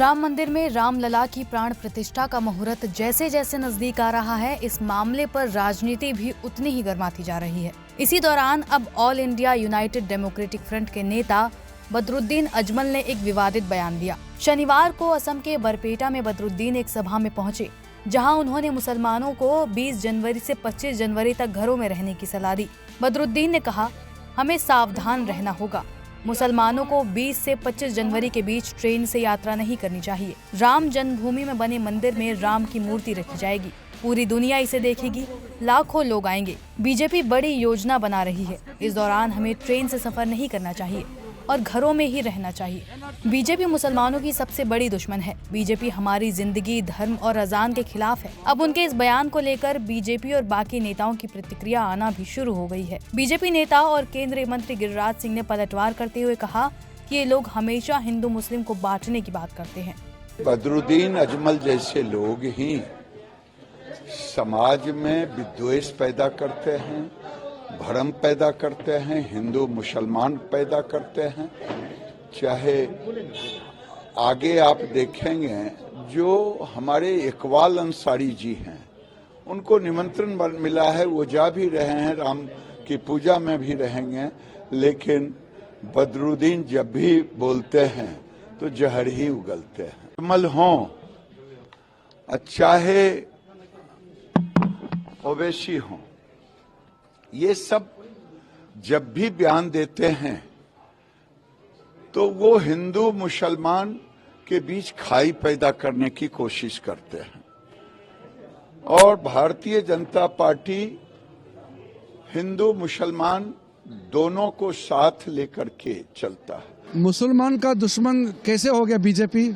राम मंदिर में रामलला की प्राण प्रतिष्ठा का मुहूर्त जैसे जैसे नजदीक आ रहा है, इस मामले पर राजनीति भी उतनी ही गर्माती जा रही है। इसी दौरान अब all India United democratic front के नेता बदरुद्दीन अजमल ने एक विवादित बयान दिया। शनिवार को असम के बरपेटा में बदरुद्दीन एक सभा में पहुंचे, जहां उन्होंने मुसलमानों को 20 जनवरी से 25 जनवरी तक घरों में रहने की सलाह दी। बदरुद्दीन ने कहा, हमें सावधान रहना होगा। मुसलमानों को 20 से 25 जनवरी के बीच ट्रेन से यात्रा नहीं करनी चाहिए। राम जन्मभूमि में बने मंदिर में राम की मूर्ति रखी जाएगी, पूरी दुनिया इसे देखेगी, लाखों लोग आएंगे। बीजेपी बड़ी योजना बना रही है। इस दौरान हमें ट्रेन से सफर नहीं करना चाहिए और घरों में ही रहना चाहिए। बीजेपी मुसलमानों की सबसे बड़ी दुश्मन है। बीजेपी हमारी जिंदगी, धर्म और अजान के खिलाफ है। अब उनके इस बयान को लेकर बीजेपी और बाकी नेताओं की प्रतिक्रिया आना भी शुरू हो गई है। बीजेपी नेता और केंद्रीय मंत्री गिरिराज सिंह ने पलटवार करते हुए कहा कि ये लोग हमेशा हिंदू मुस्लिम को बांटने की बात करते हैं। बदरुद्दीन अजमल जैसे लोग ही समाज में विद्वेष पैदा करते हैं, भ्रम पैदा करते हैं, हिंदू मुसलमान पैदा करते हैं। चाहे आगे आप देखेंगे जो हमारे इकबाल अंसारी जी हैं, उनको निमंत्रण मिला है, वो जा भी रहे हैं, राम की पूजा में भी रहेंगे, लेकिन बदरुद्दीन जब भी बोलते हैं तो जहर ही उगलते हैं। अमल हों, चाहे ओवैसी हों, ये सब जब भी बयान देते हैं तो वो हिंदू मुसलमान के बीच खाई पैदा करने की कोशिश करते हैं। और भारतीय जनता पार्टी हिंदू मुसलमान दोनों को साथ लेकर के चलता है। मुसलमान का दुश्मन कैसे हो गया बीजेपी?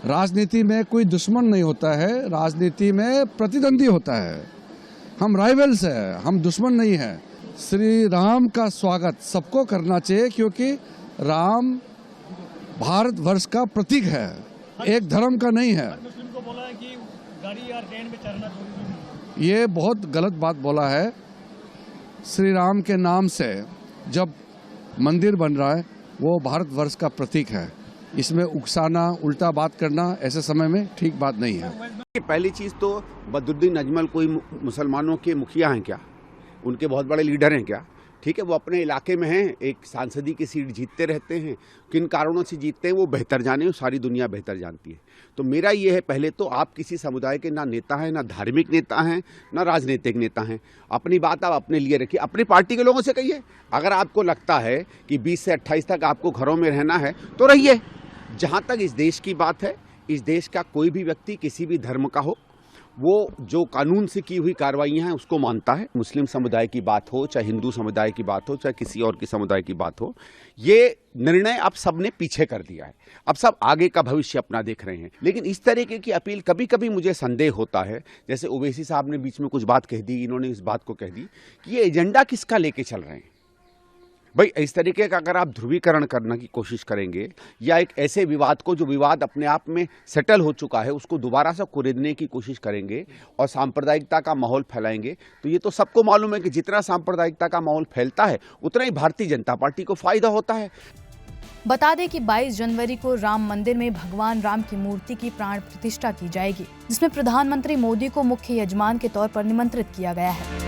राजनीति में कोई दुश्मन नहीं होता है, राजनीति में प्रतिद्वंदी होता है। हम राइवल्स हैं, हम दुश्मन नहीं हैं। श्री राम का स्वागत सबको करना चाहिए, क्योंकि राम भारतवर्ष का प्रतीक है, एक धर्म का नहीं है। मुस्लिम को बोला है कि गाड़ी या ट्रेन में चढ़ना जरूरी है। ये बहुत गलत बात बोला है। श्री राम के नाम से जब मंदिर बन रहा है, वो भारतवर्ष का प्रतीक है। इसमें उकसाना, उल्टा बात करना ऐसे समय में ठीक बात नहीं है। पहली चीज़ तो बदरुद्दीन अजमल कोई मुसलमानों के मुखिया हैं क्या? उनके बहुत बड़े लीडर हैं क्या? ठीक है, वो अपने इलाके में हैं, एक सांसदी की सीट जीतते रहते हैं। किन कारणों से जीतते हैं वो बेहतर जाने, सारी दुनिया बेहतर जानती है। तो मेरा ये है, पहले तो आप किसी समुदाय के ना नेता हैं, ना धार्मिक नेता हैं, ना राजनीतिक नेता हैं। अपनी बात आप अपने लिए रखिए, अपनी पार्टी के लोगों से कहिए। अगर आपको लगता है कि 20 से 28 तक आपको घरों में रहना है तो रहिए। जहाँ तक इस देश की बात है, इस देश का कोई भी व्यक्ति किसी भी धर्म का हो, वो जो कानून से की हुई कार्रवाइयां हैं उसको मानता है। मुस्लिम समुदाय की बात हो, चाहे हिंदू समुदाय की बात हो, चाहे किसी और की समुदाय की बात हो, ये निर्णय अब सब ने पीछे कर दिया है। अब सब आगे का भविष्य अपना देख रहे हैं। लेकिन इस तरीके की अपील कभी कभी मुझे संदेह होता है, जैसे ओवैसी साहब ने बीच में कुछ बात कह दी, इन्होंने इस बात को कह दी कि ये एजेंडा किसका लेके चल रहे हैं। भाई, इस तरीके का अगर आप ध्रुवीकरण करने की कोशिश करेंगे या एक ऐसे विवाद को, जो विवाद अपने आप में सेटल हो चुका है, उसको दोबारा से कुरेदने की कोशिश करेंगे और सांप्रदायिकता का माहौल फैलाएंगे, तो ये तो सबको मालूम है कि जितना सांप्रदायिकता का माहौल फैलता है उतना ही भारतीय जनता पार्टी को फायदा होता है। बता दें कि 22 जनवरी को राम मंदिर में भगवान राम की मूर्ति की प्राण प्रतिष्ठा की जाएगी, जिसमें प्रधानमंत्री मोदी को मुख्य यजमान के तौर पर निमंत्रित किया गया है।